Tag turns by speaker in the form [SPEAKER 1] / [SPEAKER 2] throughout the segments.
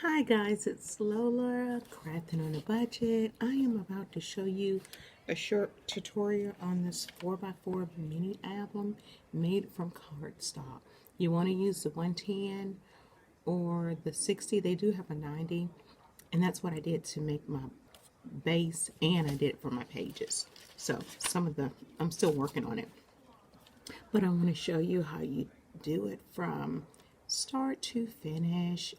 [SPEAKER 1] Hi guys, it's Lola, crafting on a budget. I am about to show you a short tutorial on this 4x4 mini album made from cardstock. You want to use the 110 or the 60. They do have a 90, and that's what I did to make my base, and I did it for my pages. So I'm still working on it. But I want to show you how you do it from start to finish.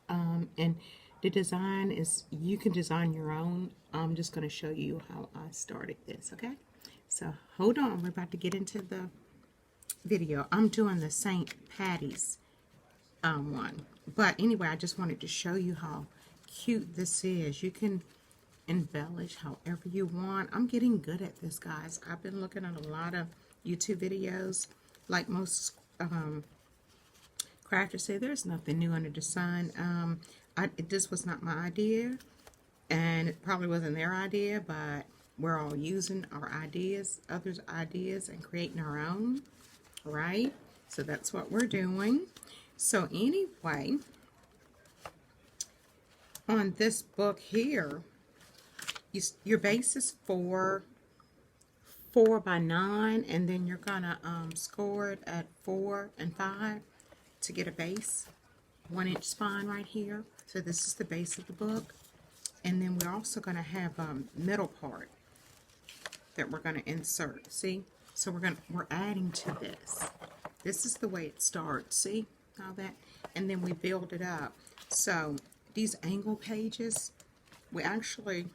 [SPEAKER 1] And the design is, you can design your own. I'm just going to show you how I started this, okay? So hold on, we're about to get into the video. I'm doing the St. Patty's one. But anyway, I just wanted to show you how cute this is. You can embellish however you want. I'm getting good at this, guys. I've been looking at a lot of YouTube videos. Like most crafters say, there's nothing new under the sun. This was not my idea, and it probably wasn't their idea, but we're all using our ideas, others' ideas, and creating our own, right? So that's what we're doing. So anyway, on this book here, your base is 4x9, and then you're gonna score it at 4 and 5 to get a base, 1-inch spine right here. So this is the base of the book, and then we're also gonna have a middle part that we're gonna insert. See, so we're adding to this. This is the way it starts. See how that, and then we build it up. So these angle pages, we actually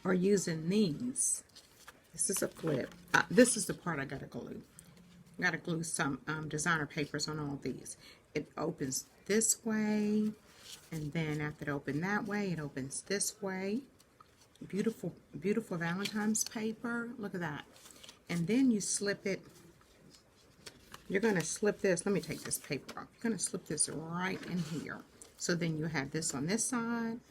[SPEAKER 1] are using these. This is a flip. This is the part I gotta glue. I gotta glue some designer papers on all these. It opens this way, and then after it opens that way, it opens this way. Beautiful, beautiful Valentine's paper. Look at that. And then you slip it. You're gonna slip this. Let me take this paper off. You're gonna slip this right in here. So then you have this on this side.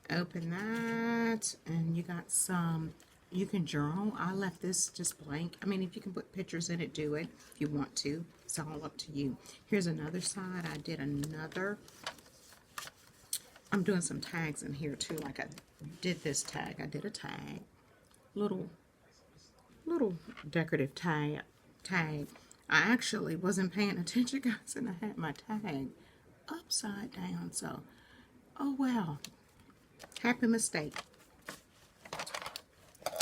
[SPEAKER 1] Open that, and you got some. You can journal. I left this just blank. I mean, if you can put pictures in it, do it. If you want to. It's all up to you. Here's another side. I did another. I'm doing some tags in here too. Like I did this tag. I did a tag. Little decorative tag. I actually wasn't paying attention, guys, and I had my tag upside down. So, oh well. Happy mistake.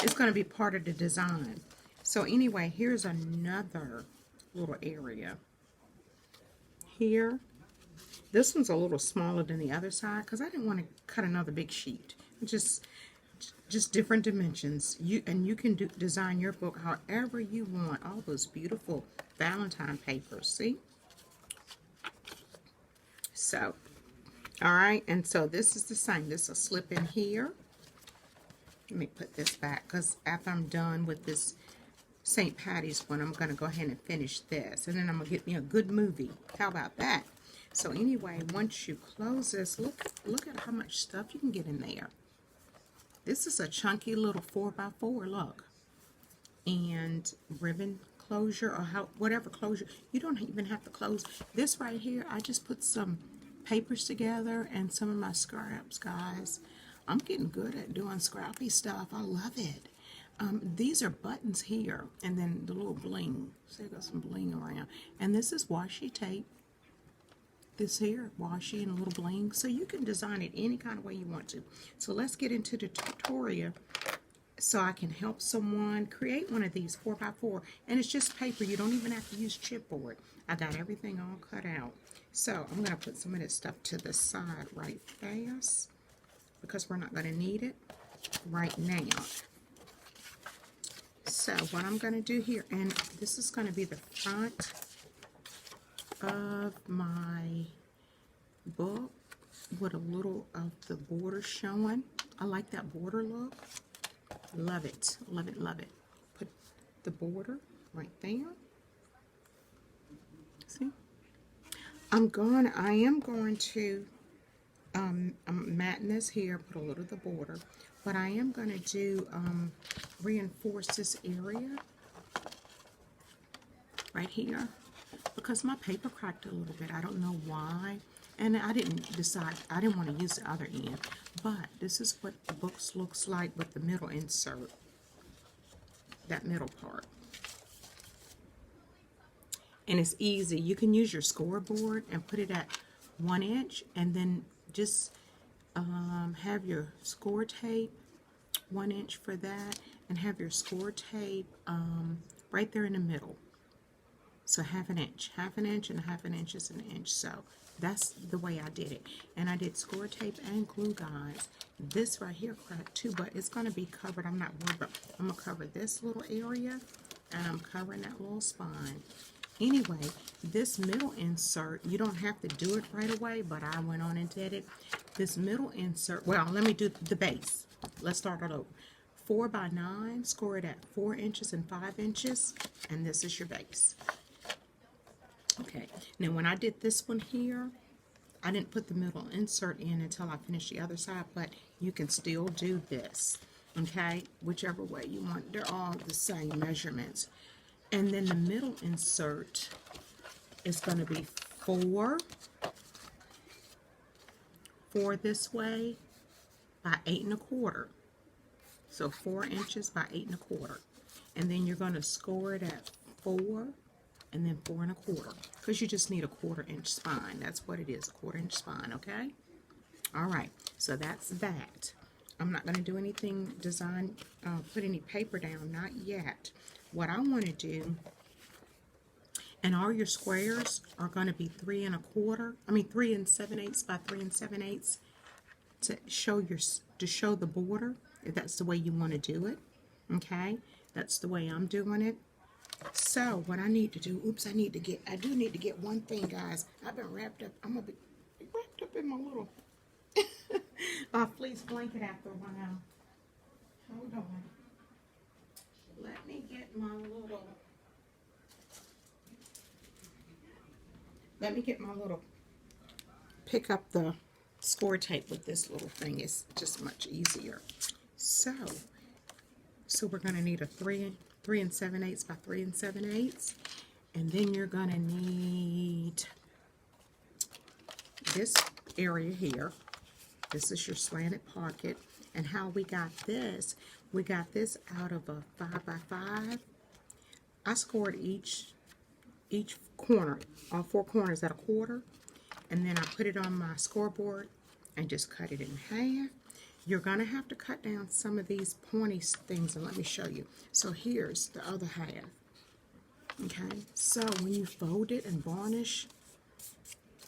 [SPEAKER 1] It's going to be part of the design. So anyway, here's another little area. Here. This one's a little smaller than the other side because I didn't want to cut another big sheet. Just different dimensions. You can design your book however you want. All those beautiful Valentine papers. See? So, all right. And so this is the same. This will slip in here. Let me put this back because after I'm done with this St. Patty's one, I'm going to go ahead and finish this. And then I'm going to get me a good movie. How about that? So anyway, once you close this, look at how much stuff you can get in there. This is a chunky little 4x4, look. And ribbon closure or whatever closure. You don't even have to close. This right here, I just put some papers together and some of my scraps, guys. I'm getting good at doing scrappy stuff. I love it. These are buttons here, and then the little bling. So I got some bling around. And this is washi tape. This here, washi and a little bling. So you can design it any kind of way you want to. So let's get into the tutorial so I can help someone create one of these 4x4. And it's just paper. You don't even have to use chipboard. I got everything all cut out. So I'm going to put some of this stuff to the side right fast, because we're not going to need it right now. So what I'm going to do here, and this is going to be the front of my book with a little of the border showing. I like that border look. Love it. Love it, love it. Put the border right there. See? I am going to I'm matting this here, put a little of the border, but I am going to do reinforce this area right here because my paper cracked a little bit. I don't know why. And I didn't decide, I didn't want to use the other end, but this is what the book looks like with the middle insert, that middle part. And it's easy. You can use your scoreboard and put it at 1 inch, and then just have your score tape 1 inch for that, and have your score tape right there in the middle. So half an inch and half an inch is an inch. So that's the way I did it. And I did score tape and glue, guys. This right here cracked too, but it's going to be covered. I'm not worried about. I'm going to cover this little area, and I'm covering that little spine. Anyway, this middle insert, you don't have to do it right away, but I went on and did it. This middle insert, well, let me do the base. Let's start it over. 4 by 9, score it at 4 inches and 5 inches, and this is your base. Okay, now when I did this one here, I didn't put the middle insert in until I finished the other side, but you can still do this, okay, whichever way you want. They're all the same measurements. And then the middle insert is going to be 4 this way by 8 1/4. So 4 inches by 8 1/4. And then you're going to score it at 4 and then 4 1/4, because you just need a 1/4 inch spine. That's what it is, a 1/4 inch spine, okay? All right, so that's that. I'm not going to do anything put any paper down, not yet. What I want to do, and all your squares are going to be 3 7/8 by 3 7/8 to show the border, if that's the way you want to do it. Okay, that's the way I'm doing it. So what I need to do, I do need to get one thing, guys. I've been wrapped up. I'm gonna be wrapped up in my little fleece blanket after a while. Hold on. Let me get my little, pick up the score tape with this little thing. It's just much easier. So we're going to need a 3 7/8 by 3 7/8, and then you're going to need this area here. This is your slanted pocket. And how we got this out of a 5 by 5. I scored each corner, all 4 corners at a 1/4, and then I put it on my scoreboard and just cut it in half. You're going to have to cut down some of these pointy things, and let me show you. So here's the other half. Okay, so when you fold it and varnish,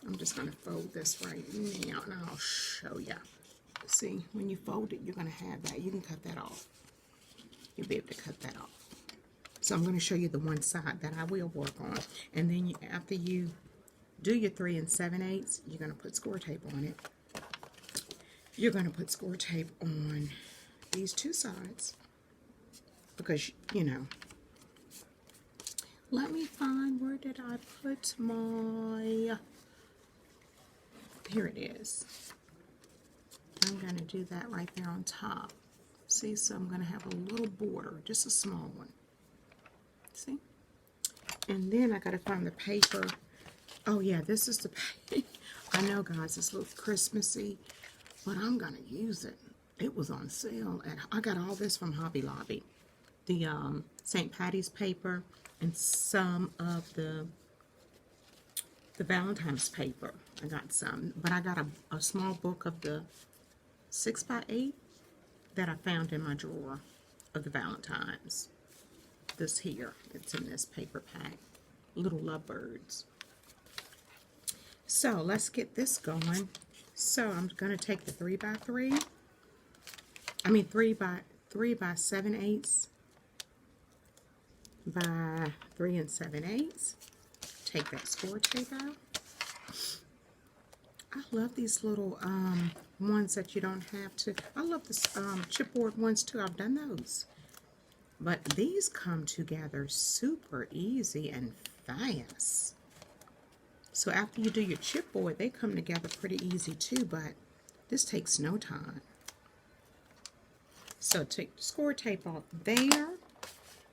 [SPEAKER 1] I'm just going to fold this right now, and I'll show you. See, when you fold it, you're going to have that. You can cut that off. You'll be able to cut that off. So I'm going to show you the one side that I will work on. And then after you do your 3 7/8, you're going to put score tape on it. You're going to put score tape on these 2 sides. Because, you know. Let me find, where did I put my... Here it is. I'm going to do that right there on top. See, so I'm going to have a little border, just a small one. See? And then I got to find the paper. Oh yeah, this is the paper. I know, guys, this looks Christmassy, but I'm going to use it. It was on sale. I got all this from Hobby Lobby. The St. Patty's paper and some of the Valentine's paper. I got some, but I got a small book of the 6 by 8 that I found in my drawer of the Valentines. This here, it's in this paper pack. Little lovebirds. So let's get this going. So I'm going to take the 3 by 3 by 7/8 by 3 7/8. Take that score tape out. I love these little ones that you don't have to. I love the chipboard ones too. I've done those. But these come together super easy and fast. So after you do your chipboard, they come together pretty easy too, but this takes no time. So take the score tape off there,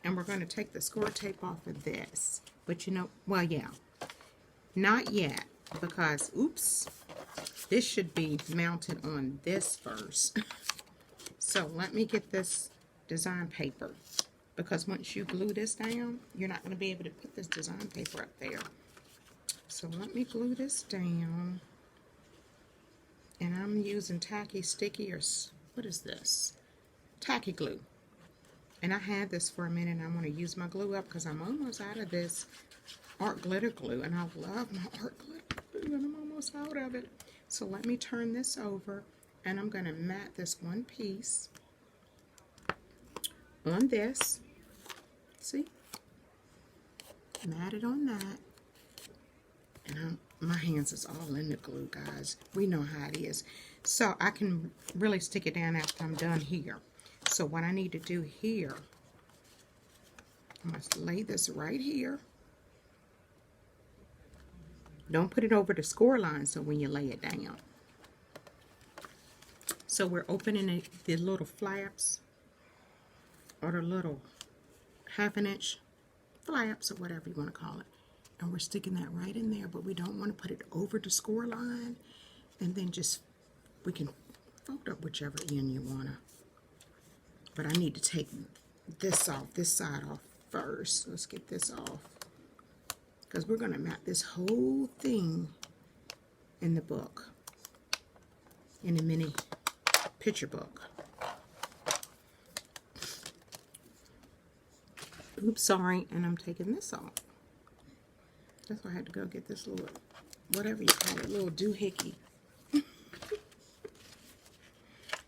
[SPEAKER 1] and we're going to take the score tape off of this. But you know, well, yeah, not yet, because, oops, this should be mounted on this first. So let me get this design paper, because once you glue this down, you're not going to be able to put this design paper up there. So let me glue this down. And I'm using tacky sticky, or what is this? Tacky glue. And I had this for a minute, and I want to use my glue up because I'm almost out of this art glitter glue. And I love my art glitter glue, and I'm almost out of it. So let me turn this over, and I'm going to mat this one piece on this. See? Mat it on that. And my hands is all in the glue, guys. We know how it is. So I can really stick it down after I'm done here. So what I need to do here, I must lay this right here. Don't put it over the score line so when you lay it down. So we're opening the little flaps, or the little 1/2 inch flaps, or whatever you want to call it. And we're sticking that right in there, but we don't want to put it over the score line. And then we can fold up whichever end you want to. But I need to take this off, this side off first. Let's get this off, because we're going to map this whole thing in the book, in the mini picture book. Oops, sorry, and I'm taking this off. That's why I had to go get this little, whatever you call it, little doohickey.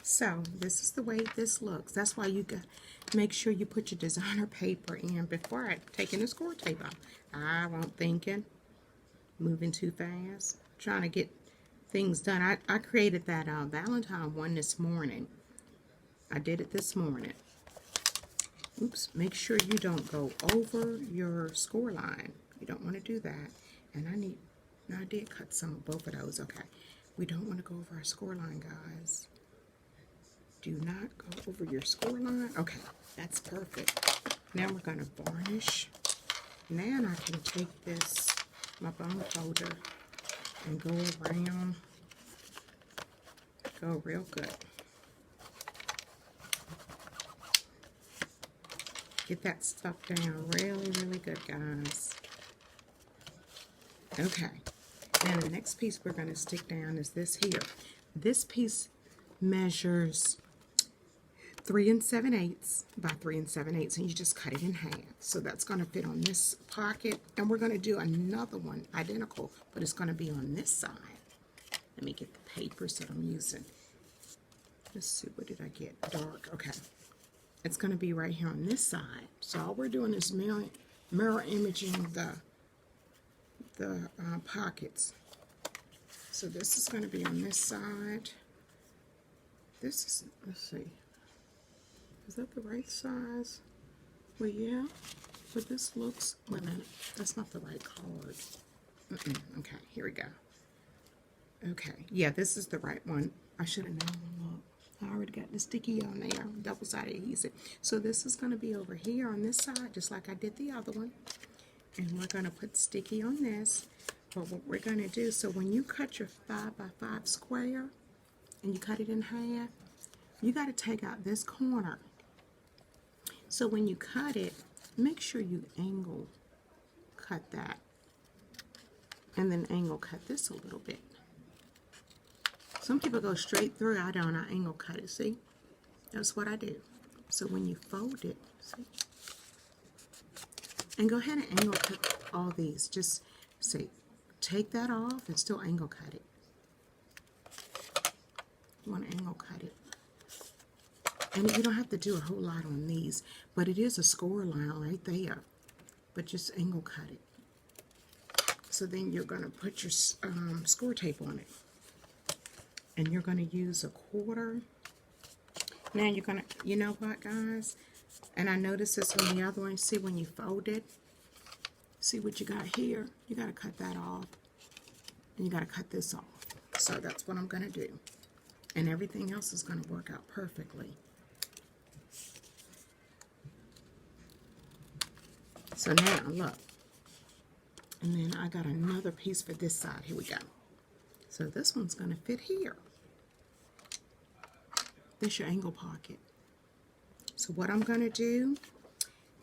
[SPEAKER 1] So, this is the way this looks. That's why you got to make sure you put your designer paper in before taking the score tape off. I won't thinking, moving too fast, trying to get things done. I created that Valentine one this morning. I did it this morning. Oops, make sure you don't go over your score line. You don't want to do that. And I did cut both of those. Okay. We don't want to go over our score line, guys. Do not go over your score line. Okay, that's perfect. Now we're going to varnish. Now I can take this, my bone folder, and go around. Go real good. Get that stuff down really, really good, guys. Okay. Now the next piece we're going to stick down is this here. This piece measures 3 7/8 by 3 7/8, and you just cut it in half. So that's going to fit on this pocket, and we're going to do another one identical, but it's going to be on this side. Let me get the papers that I'm using. Let's see, what did I get? Dark. Okay. It's going to be right here on this side. So all we're doing is mirror imaging the pockets. So this is going to be on this side. This is, let's see. Is that the right size? Well, yeah. But this looks, wait a minute. That's not the right card. Okay, here we go. Okay, yeah, this is the right one. I should have known. Look, I already got the sticky on there, double-sided adhesive. So this is going to be over here on this side, just like I did the other one. And we're going to put sticky on this. But what we're going to do, so when you cut your 5 by 5 square, and you cut it in half, you got to take out this corner. So when you cut it, make sure you angle cut that. And then angle cut this a little bit. Some people go straight through. I don't. I angle cut it. See? That's what I do. So when you fold it, see? And go ahead and angle cut all these. Just see, take that off and still angle cut it. You want to angle cut it. And you don't have to do a whole lot on these, but it is a score line right there. But just angle cut it. So then you're going to put your score tape on it. And you're going to use a 1/4. Now you're going to, you know what, guys? And I noticed this on the other one. See, when you fold it, see what you got here? You got to cut that off. And you got to cut this off. So that's what I'm going to do. And everything else is going to work out perfectly. So now, look. And then I got another piece for this side. Here we go. So this one's going to fit here. This is your angle pocket. So what I'm going to do,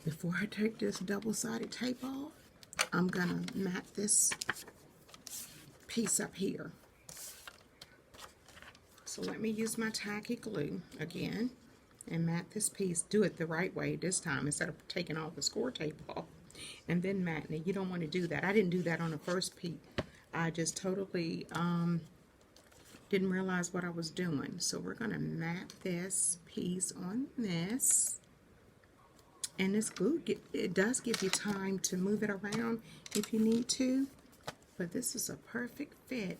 [SPEAKER 1] before I take this double-sided tape off, I'm going to mat this piece up here. So let me use my tacky glue again and mat this piece. Do it the right way this time instead of taking all the score tape off and then matting it. You don't want to do that. I didn't do that on the first piece. I just totally didn't realize what I was doing. So we're going to mat this piece on this. And this glue, it does give you time to move it around if you need to. But this is a perfect fit.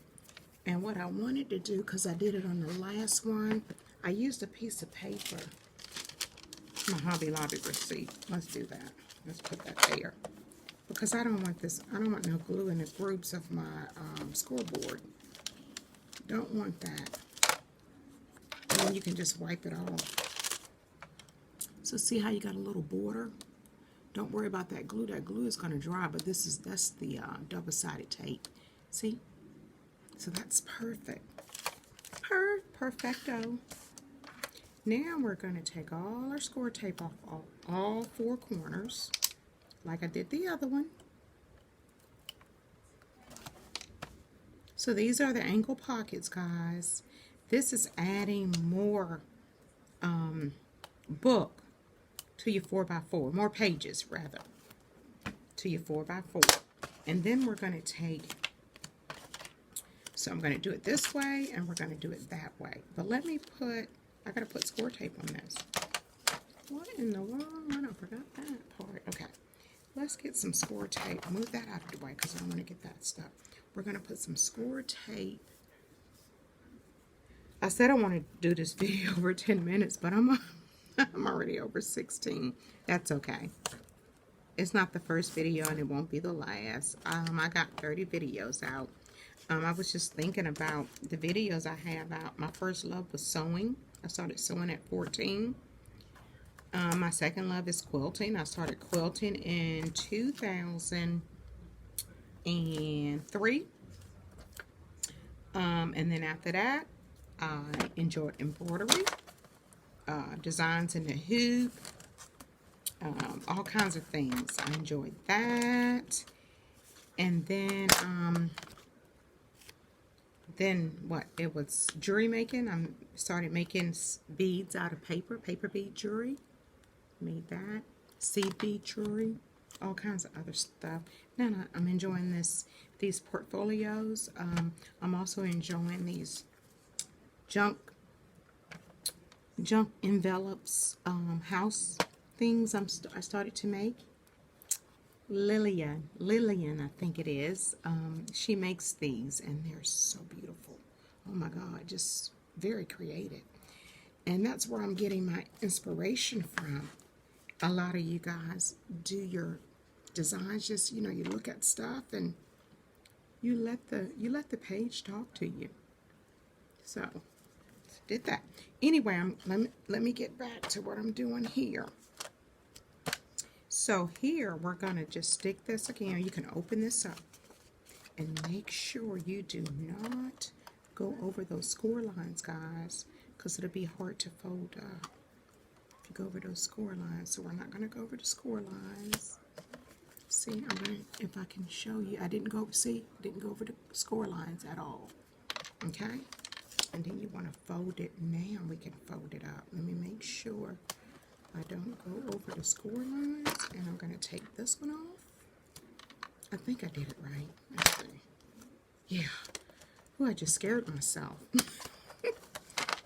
[SPEAKER 1] And what I wanted to do, because I did it on the last one, I used a piece of paper. My Hobby Lobby receipt. Let's do that. Let's put that there. Because I don't want this, I don't want no glue in the groups of my scoreboard. Don't want that. And then you can just wipe it off. So see how you got a little border? Don't worry about that glue. That glue is going to dry, but that's the double-sided tape. See? So that's perfect. Perfecto. Now we're going to take all our score tape off all four corners, like I did the other one. So these are the ankle pockets, guys. This is adding more book to your 4x4, more pages rather, to your 4x4. And then we're going to take, so I'm going to do it this way and we're going to do it that way. But let me put, I got to put score tape on this. What in the world? I forgot that part. Okay, let's get some score tape. Move that out of the way because I don't want to get that stuff. We're going to put some score tape. I said I want to do this video over 10 minutes, but I'm already over 16. That's okay. It's not the first video and it won't be the last. I got 30 videos out. I was just thinking about the videos I have out. My first love was sewing. I started sewing at 14. My second love is quilting. I started quilting in 2003. And then after that, I enjoyed embroidery, designs in the hoop, all kinds of things. I enjoyed that. And then what? It was jewelry making. I started making beads out of paper bead jewelry. Made that. Seed bead jewelry. All kinds of other stuff. Now I'm enjoying these portfolios. I'm also enjoying these junk envelopes, house things I started to make. Lilian, I think it is. She makes these, and they're so beautiful. Oh my God, just very creative. And that's where I'm getting my inspiration from. A lot of you guys do your designs, just, you know, you look at stuff and you let the page talk to you. So did that. Anyway, let me get back to what I'm doing here. So here we're going to just stick this again. You can open this up and make sure you do not go over those score lines, guys, because it'll be hard to fold up if you go over those score lines. So we're not going to go over the score lines. See, I'm going to, if I can show you, I didn't go over the score lines at all. Okay? And then you want to fold it. Now we can fold it up. Let me make sure I don't go over the score lines. And I'm going to take this one off. I think I did it right. Let's see. Yeah. Oh, I just scared myself.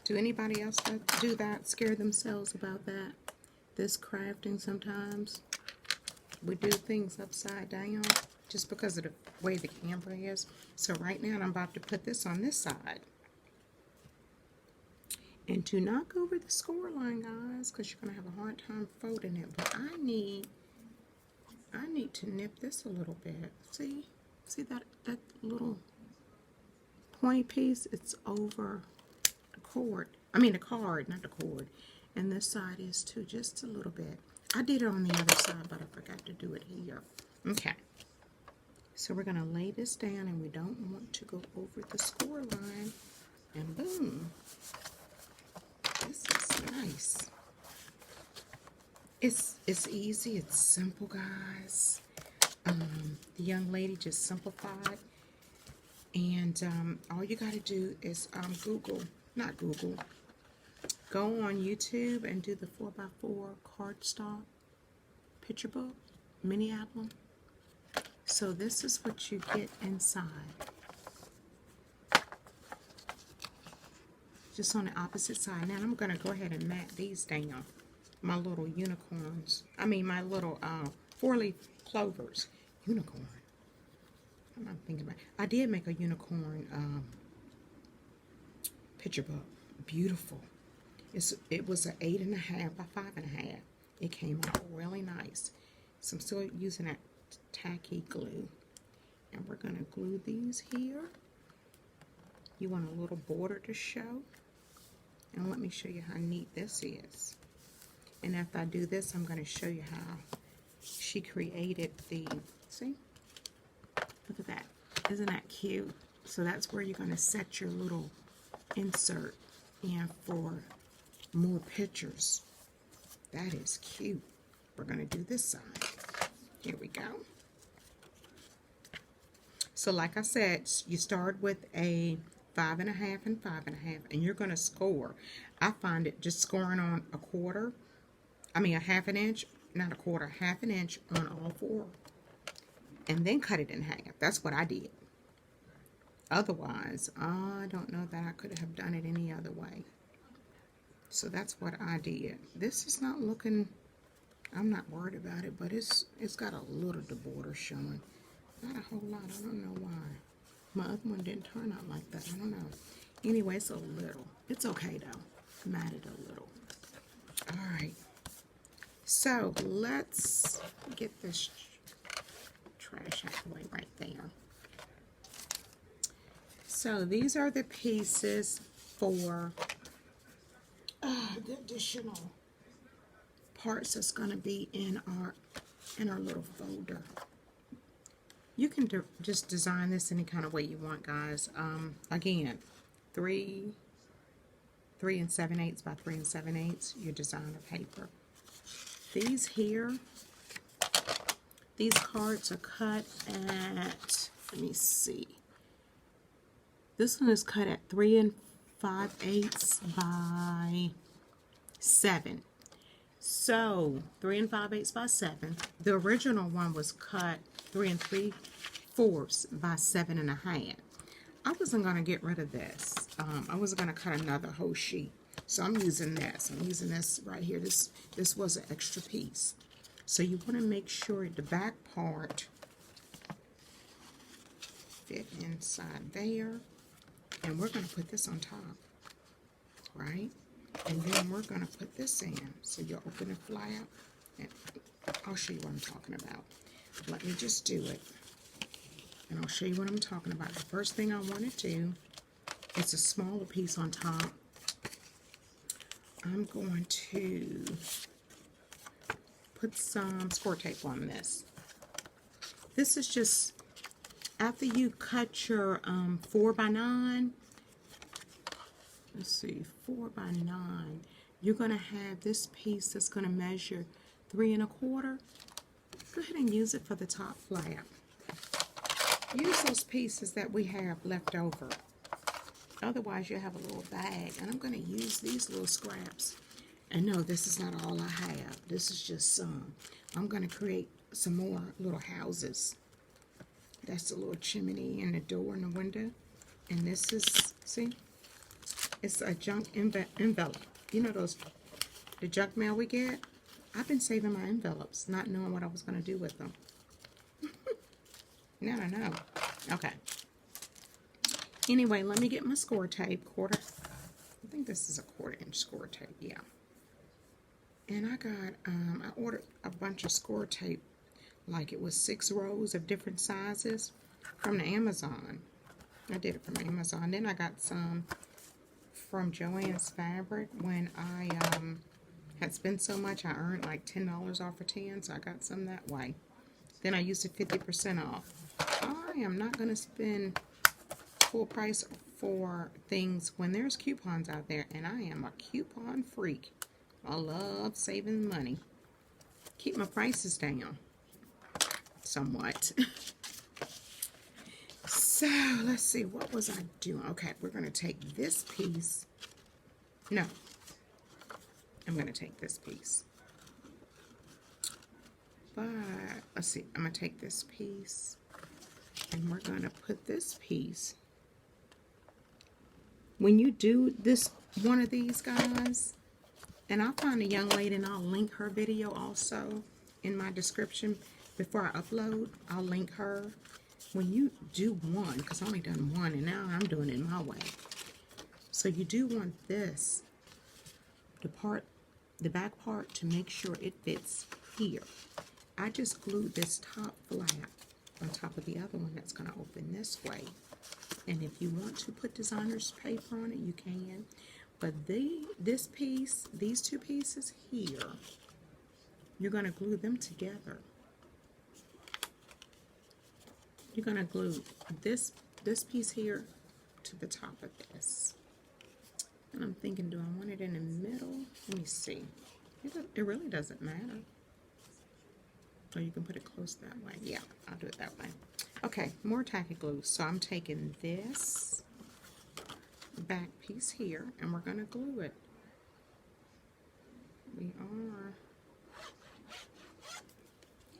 [SPEAKER 1] Do anybody else do that? Scare themselves about that? This crafting sometimes. We do things upside down just because of the way the camera is. So right now I'm about to put this on this side. And do not go over the score line, guys, because you're going to have a hard time folding it. But I need to nip this a little bit. See that little pointy piece? It's over the cord. I mean the card, not the cord. And this side is too, just a little bit. I did it on the other side, but I forgot to do it here. Okay. So we're going to lay this down, and we don't want to go over the score line. And boom. This is nice. It's easy. It's simple, guys. The young lady just simplified. And all you got to do is go on YouTube and do the 4x4 cardstock picture book, mini album. So this is what you get inside. Just on the opposite side. Now I'm going to go ahead and mat these down. My little unicorns. I mean my little 4-leaf clovers. Unicorn. I'm not thinking about it. I did make a unicorn picture book. Beautiful. It was an 8.5 by 5.5. It came out really nice. So I'm still using that tacky glue. And we're going to glue these here. You want a little border to show. And let me show you how neat this is. And after I do this, I'm going to show you how she created the, see? Look at that. Isn't that cute? So that's where you're going to set your little insert in for more pictures. That is cute. We're going to do this side. Here we go. So like I said, you start with a 5.5 and 5.5, and you're going to score. I find it just scoring on a quarter, a 1/2 inch, not a quarter, 1/2 inch on all four. And then cut it in half. That's what I did. Otherwise, I don't know that I could have done it any other way. So that's what I did. This is not looking, I'm not worried about it, but it's got a little the border showing. Not a whole lot. I don't know why. My other one didn't turn out like that. I don't know. Anyway, it's a little. It's okay though. Matted a little. Alright. So let's get this trash out of the way right there. So these are the pieces for the additional parts that's going to be in our little folder. You can just design this any kind of way you want, guys. Again, 3 7/8 by 3 7/8, your designer paper. These here, these cards are cut at, let me see. This one is cut at 3 5/8 by 7. So 3 5/8 by 7. The original one was cut 3 3/4 by 7.5. I wasn't going to get rid of this. I wasn't going to cut another whole sheet. So I'm using this. I'm using this right here. This was an extra piece. So you want to make sure the back part fit inside there. And we're going to put this on top. Right? And then we're going to put this in. So you open the flap. And I'll show you what I'm talking about. Let me just do it. And I'll show you what I'm talking about. The first thing I want to do is a smaller piece on top. I'm going to put some score tape on this. This is just, after you cut your 4x9, let's see, 4x9, you're going to have this piece that's going to measure 3 1/4. Go ahead and use it for the top flap. Use those pieces that we have left over. Otherwise, you'll have a little bag. And I'm going to use these little scraps. And no, this is not all I have. This is just some. I'm going to create some more little houses. That's the little chimney and the door and the window. And this is, see? It's a junk envelope. You know the junk mail we get? I've been saving my envelopes, not knowing what I was going to do with them. Now I know. Okay. Anyway, let me get my score tape. I think this is a 1/4 inch score tape. Yeah. And I got, I ordered a bunch of score tape. Like it was 6 rows of different sizes from the Amazon. I did it from Amazon. Then I got some from Joann's Fabric. When I had spent so much, I earned like $10 off of 10, so I got some that way. Then I used it 50% off. I am not going to spend full price for things when there's coupons out there, and I am a coupon freak. I love saving money. Keep my prices down somewhat. So let's see, what was I doing? Okay, we're going to take this piece. No, I'm going to take this piece. But let's see, I'm going to take this piece and we're going to put this piece. When you do this, one of these guys, and I'll find a young lady and I'll link her video also in my description before I upload. I'll link her. When you do one, because I only done one and now I'm doing it my way. So you do want this, the back part, to make sure it fits here. I just glued this top flap on top of the other one that's going to open this way. And if you want to put designer's paper on it, you can. But this piece, these two pieces here, you're going to glue them together. You're going to glue this piece here to the top of this. And I'm thinking, do I want it in the middle? Let me see. It really doesn't matter. Or you can put it close that way. Yeah, I'll do it that way. Okay, more tacky glue. So I'm taking this back piece here and we're going to glue it. We are.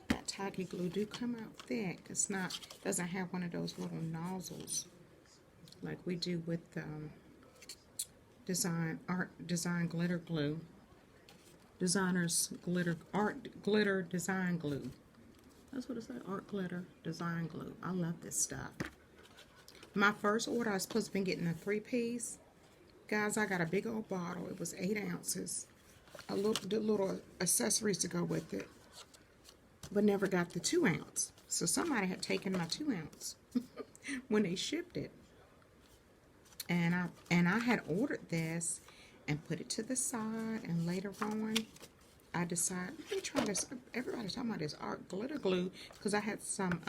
[SPEAKER 1] That tacky glue do come out thick. It's not, doesn't have one of those little nozzles like we do with design glitter glue. Designer's glitter design glue. That's what it said, art glitter design glue. I love this stuff. My first order, I was supposed to be getting a 3-piece. Guys, I got a big old bottle. It was 8 ounces. The little accessories to go with it. But never got the 2 ounce. So somebody had taken my 2 ounce when they shipped it. And I had ordered this and put it to the side, and later on I decided, let me try this. Everybody's talking about this art glitter glue because I had some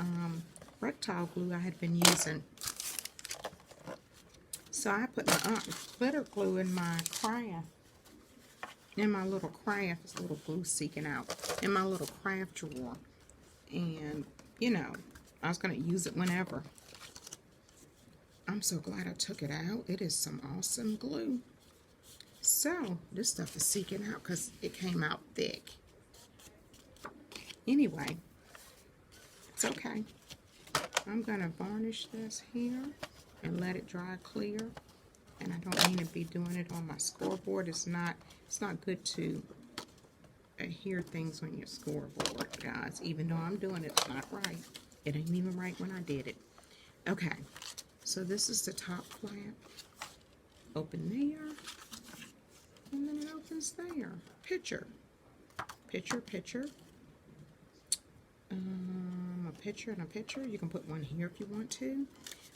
[SPEAKER 1] rectile glue I had been using. So I put my art glitter glue in my craft, in my little craft, this little glue seeking out, in my little craft drawer. And, you know, I was going to use it whenever. I'm so glad I took it out. It is some awesome glue. So, this stuff is seeking out because it came out thick. Anyway, it's okay. I'm going to varnish this here and let it dry clear. And I don't mean to be doing it on my scoreboard. It's not good to adhere things on your scoreboard, guys. Even though I'm doing it, it's not right. It ain't even right when I did it. Okay, so this is the top flap. Open there. And then it opens there. Picture. Picture, picture. A picture and a picture. You can put one here if you want to.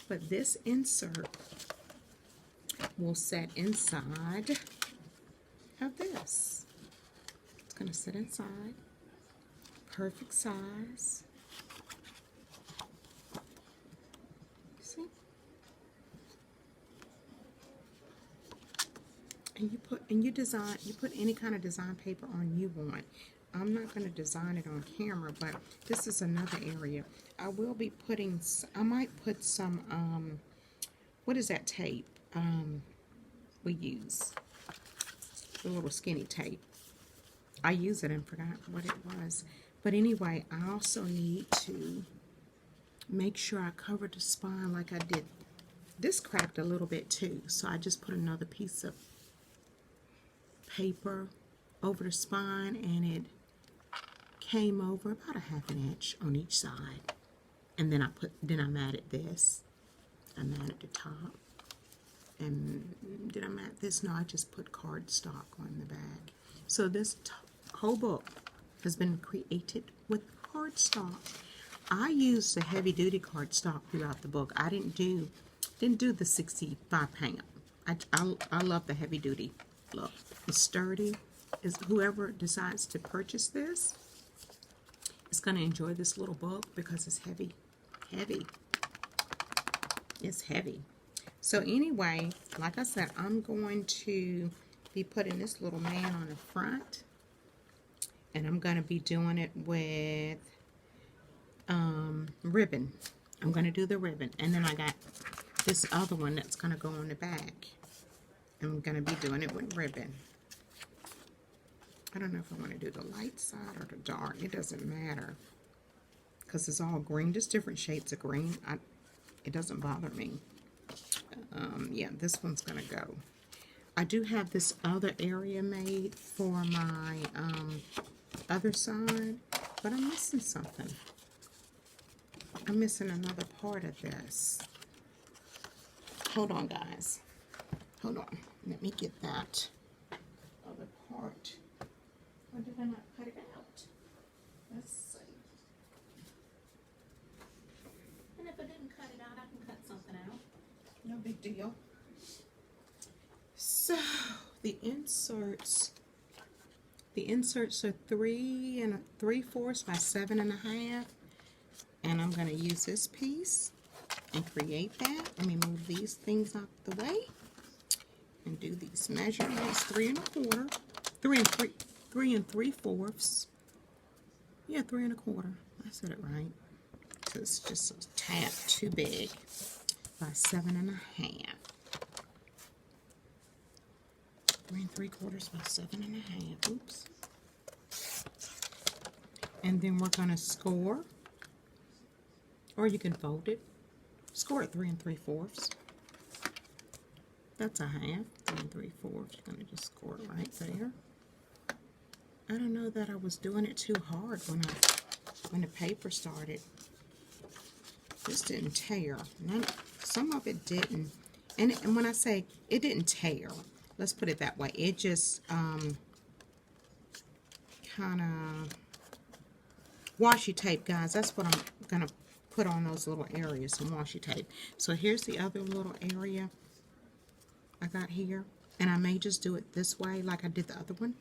[SPEAKER 1] But this insert will set inside of this. It's going to sit inside. Perfect size. See? And you put any kind of design paper on you want. I'm not going to design it on camera, but this is another area. I will be putting, I might put some, what is that tape we use? The little skinny tape. I use it and forgot what it was. But anyway, I also need to make sure I cover the spine like I did. This cracked a little bit too, so I just put another piece of paper over the spine, and it came over about a ½ inch on each side. And then I matted this. I matted the top. And did I mat this? No, I just put cardstock on the back. So this whole book has been created with cardstock. I used the heavy duty cardstock throughout the book. I didn't do the 65 pound. I love the heavy duty look. It's sturdy. Whoever decides to purchase this is going to enjoy this little book because it's heavy. heavy. It's heavy. So anyway, like I said, I'm going to be putting this little man on the front. And I'm going to be doing it with ribbon. I'm going to do the ribbon. And then I got this other one that's going to go on the back. I'm going to be doing it with ribbon. I don't know if I want to do the light side or the dark. It doesn't matter. Because it's all green. Just different shades of green. It doesn't bother me. Yeah, this one's going to go. I do have this other area made for my other side. But I'm missing something. I'm missing another part of this. Hold on, guys. Hold on. Let me get that other part. Or did I not cut it out? Let's see. And if I didn't cut it out, I can cut something out. No big deal. So, the inserts are 3 3/4 by 7 1/2. And I'm going to use this piece and create that. Let me move these things out the way and do these measurements. 3 1/4, 3 3/4. Yeah, 3 1/4. I said it right. So it's just a tad too big by 7 1/2. 3 3/4 by 7 1/2. Oops. And then we're going to score. Or you can fold it. Score at 3 3/4. That's a half. 3 3/4. You're going to just score it right there. I don't know that I was doing it too hard when the paper started. This didn't tear. Some of it didn't. And when I say it didn't tear, let's put it that way. It just kind of washi tape, guys. That's what I'm going to put on those little areas, some washi tape. So here's the other little area I got here. And I may just do it this way like I did the other one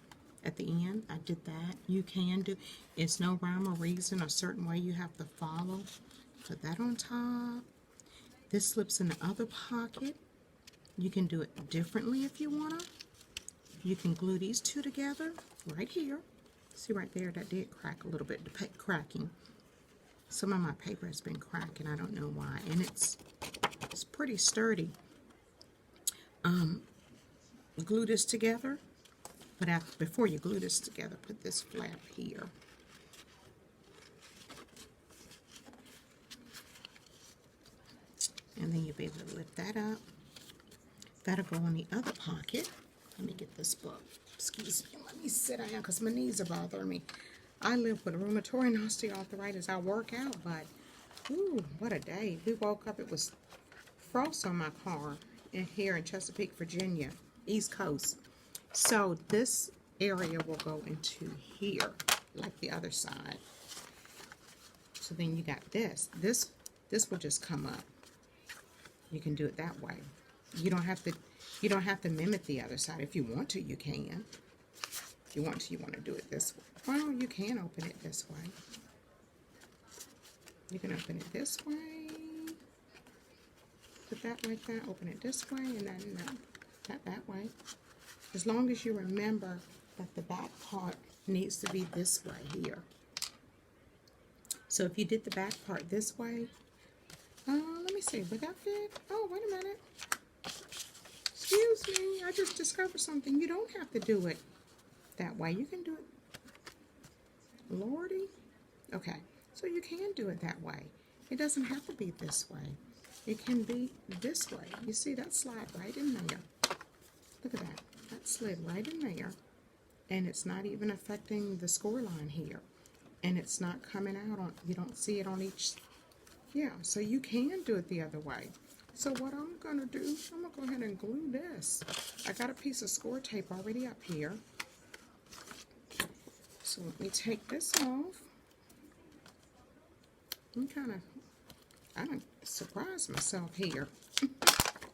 [SPEAKER 1] at the end. I did that. You can do. It's no rhyme or reason, a certain way you have to follow. Put that on top. This slips in the other pocket. You can do it differently if you want to. You can glue these two together right here. See right there, that did crack a little bit, the cracking. Some of my paper has been cracking, I don't know why, and it's pretty sturdy. Glue this together, but before you glue this together, put this flap here. And then you'll be able to lift that up. That'll go in the other pocket. Let me get this book. Excuse me, let me sit down because my knees are bothering me. I live with rheumatoid and osteoarthritis. I work out, but ooh, what a day. We woke up, it was frost on my car here in Chesapeake, Virginia, East Coast. So this area will go into here, like the other side. So then you got this. This will just come up. You can do it that way. You don't have to mimic the other side. If you want to, you can. If you want to do it this way. Well, you can open it this way. You can open it this way. Put that like that. Open it this way, and then that way. As long as you remember that the back part needs to be this way here. So if you did the back part this way, let me see, would that fit? Oh, wait a minute. Excuse me, I just discovered something. You don't have to do it that way. You can do it, Lordy. Okay, so you can do it that way. It doesn't have to be this way. It can be this way. You see that slide right in there. Look at that. That slid right in there. And it's not even affecting the score line here. And it's not coming out on, you don't see it on each. Yeah, so you can do it the other way. So what I'm going to do, I'm going to go ahead and glue this. I got a piece of score tape already up here. So let me take this off. I done surprised myself here.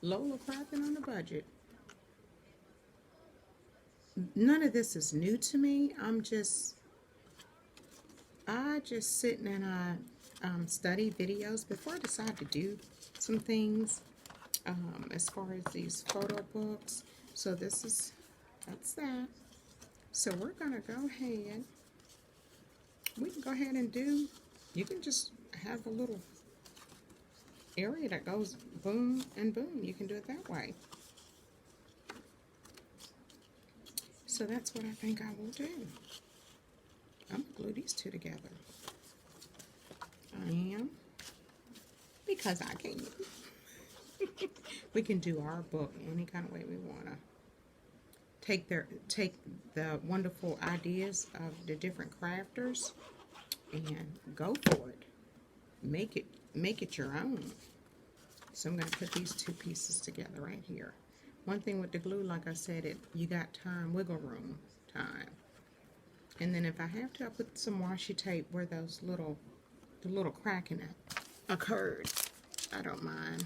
[SPEAKER 1] Lola crapping on the budget. None of this is new to me. I just sit and study videos before I decide to do some things as far as these photo books. So that's that. So we're going to go ahead. We can go ahead and do, you can just have a little area that goes boom and boom. You can do it that way. So that's what I think I will do. I'm going to glue these two together. I am. Because I can. We can do our book any kind of way we want to. Take the wonderful ideas of the different crafters and go for it. Make it your own. So I'm going to put these two pieces together right here. One thing with the glue, like I said, you got time, wiggle room time. And then if I have to, I put some washi tape where the little crack in it occurred. I don't mind.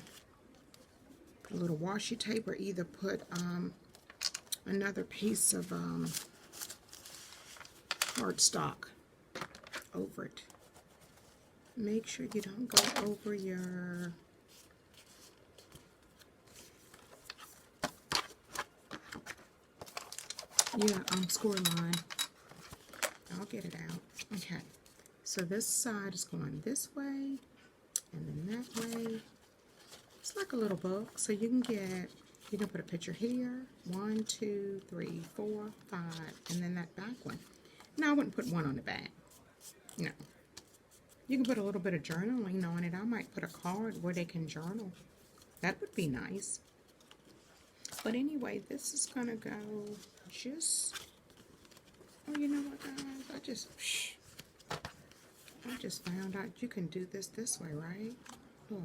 [SPEAKER 1] Put a little washi tape, or either put another piece of cardstock over it. Make sure you don't go over your score line. I'll get it out. Okay. So this side is going this way, and then that way. It's like a little book, so you can put a picture here, 1, 2, 3, 4, 5, and then that back one. Now I wouldn't put one on the back. No. You can put a little bit of journaling on it. I might put a card where they can journal. That would be nice. But anyway, this is gonna go just. Oh, you know what, guys? I just found out you can do this way, right? Look.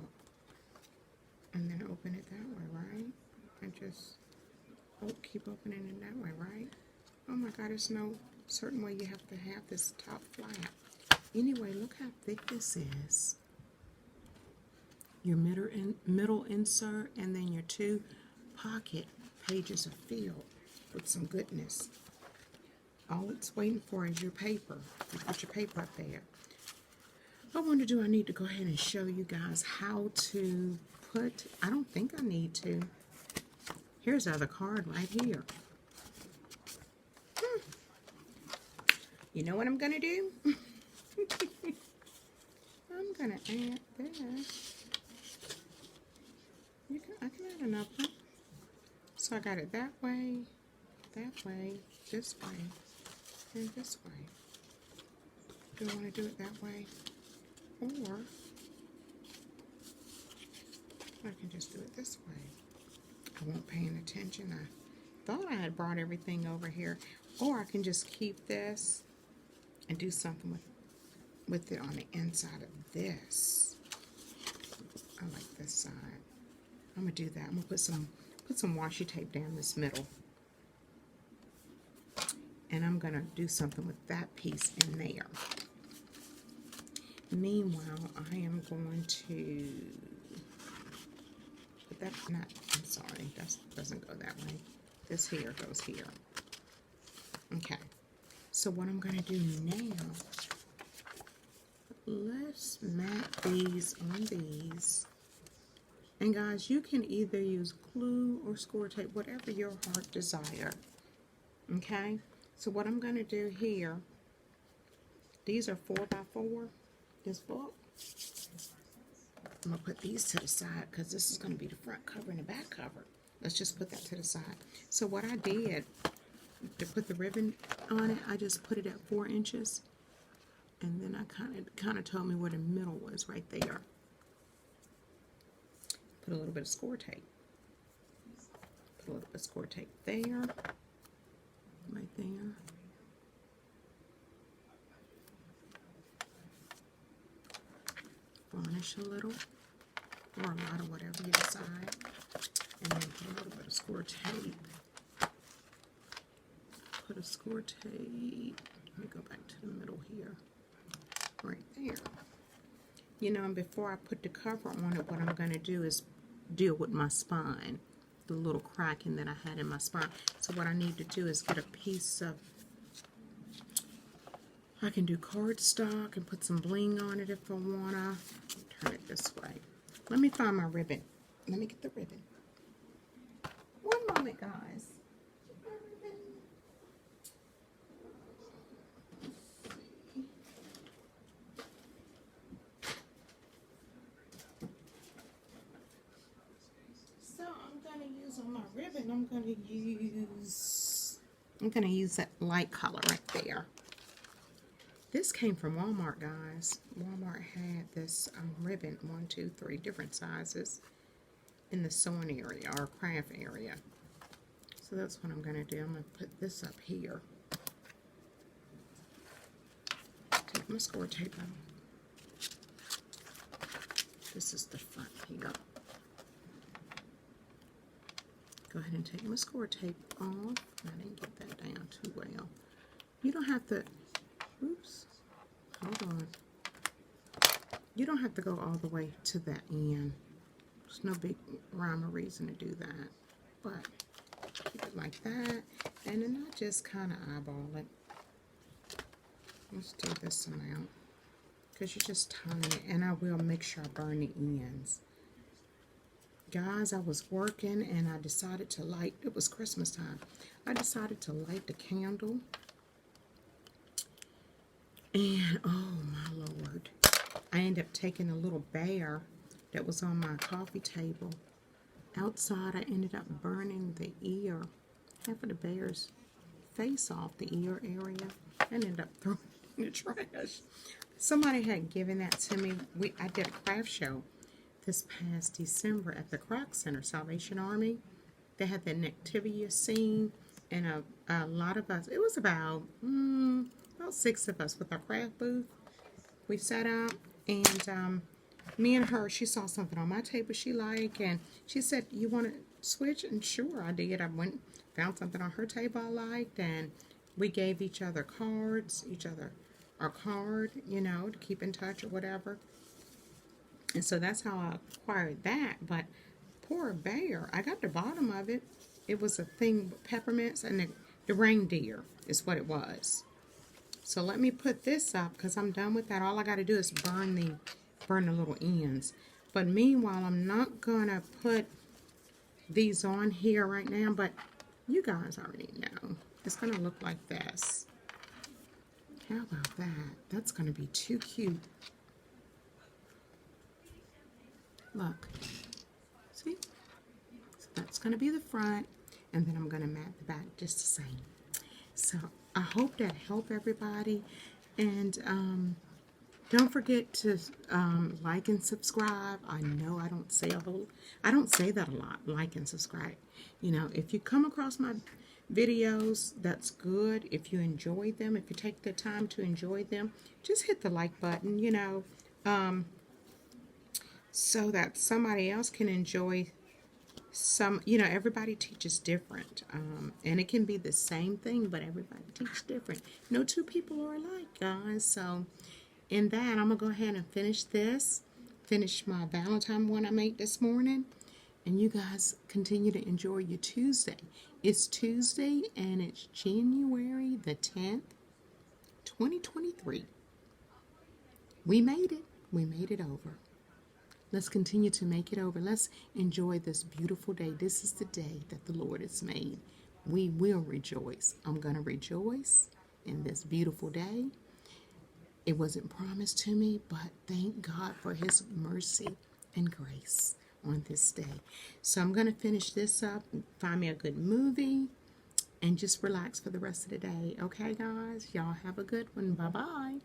[SPEAKER 1] And then open it that way, right? And just keep opening it that way, right? Oh my God, there's no certain way you have to have this top flap. Anyway, look how thick this is. Your middle insert, and then your two pocket pages are filled with some goodness. All it's waiting for is your paper. You put your paper up there. I need to go ahead and show you guys how to put, I don't think I need to. Here's the other card right here. You know what I'm going to do? I'm going to add this. I can add another one. So I got it that way, this way, and this way. Do I want to do it that way? Or I can just do it this way. I won't pay any attention. I thought I had brought everything over here. Or I can just keep this and do something with it on the inside of this. I like this side. I'm gonna do that. I'm gonna put some washi tape down this middle. And I'm gonna do something with that piece in there. Meanwhile, I am going to put that, I'm sorry, that doesn't go that way. This here goes here. Okay, so what I'm going to do now, let's map these on these. And guys, you can either use glue or score tape, whatever your heart desire. Okay, so what I'm going to do here, these are 4x4. This book. I'm going to put these to the side because this is going to be the front cover and the back cover. Let's just put that to the side. So what I did to put the ribbon on it, I just put it at 4 inches. And then I kind of told me where the middle was right there. Put a little bit of score tape. Put a little bit of score tape there. Right there. Varnish a little, or a lot of whatever you decide, and then put a little bit of score tape. Put a score tape. Let me go back to the middle here, right there. You know, and before I put the cover on it, what I'm going to do is deal with my spine, the little cracking that I had in my spine. So what I need to do is get a piece of, I can do cardstock and put some bling on it if I wanna. Turn it this way. Let me find my ribbon. Let me get the ribbon. One moment, guys. So I'm gonna use on my ribbon. I'm gonna use that light color right there. This came from Walmart, guys. Walmart had this ribbon, 1, 2, 3 different sizes in the sewing area or craft area. So that's what I'm going to do. I'm going to put this up here. Take my score tape out. This is the front here. Go ahead and take my score tape off. I didn't get that down too well. You don't have to... Oops, hold on. You don't have to go all the way to that end. There's no big rhyme or reason to do that. But keep it like that. And then I just kind of eyeball it. Let's do this amount. Because you're just tying it. And I will make sure I burn the ends. Guys, I was working and I decided to light, it was Christmas time. I decided to light the candle. And, oh my Lord, I ended up taking a little bear that was on my coffee table. Outside, I ended up burning the ear, half of the bear's face off, the ear area. I ended up throwing it in the trash. Somebody had given that to me. I did a craft show this past December at the Croc Center, Salvation Army. They had the Nactivia scene, and a lot of us, it was about 6 of us with our craft booth. We sat out, and me and her, she saw something on my table she liked, and she said, you want to switch? And sure, I did. I went, found something on her table I liked, and we gave each other cards, our card, you know, to keep in touch or whatever. And so that's how I acquired that. But poor bear, I got the bottom of it. It was a thing with peppermints, and the reindeer is what it was. So let me put this up because I'm done with that. All I got to do is burn the little ends. But meanwhile, I'm not going to put these on here right now, but you guys already know. It's going to look like this. How about that? That's going to be too cute. Look. See? So that's going to be the front, and then I'm going to mat the back just the same. So I hope that helped everybody, and don't forget to like and subscribe. I know I don't say that a lot, like and subscribe. You know, if you come across my videos, that's good. If you enjoy them, if you take the time to enjoy them, just hit the like button, you know, so that somebody else can enjoy some, you know, everybody teaches different, and it can be the same thing, but everybody teaches different. No two people are alike, guys. So in that, I'm gonna go ahead and finish my Valentine one I made this morning, and you guys continue to enjoy your Tuesday. It's Tuesday, and it's January the 10th, 2023. We made it over. Let's continue to make it over. Let's enjoy this beautiful day. This is the day that the Lord has made. We will rejoice. I'm going to rejoice in this beautiful day. It wasn't promised to me, but thank God for His mercy and grace on this day. So I'm going to finish this up, find me a good movie, and just relax for the rest of the day. Okay, guys? Y'all have a good one. Bye-bye.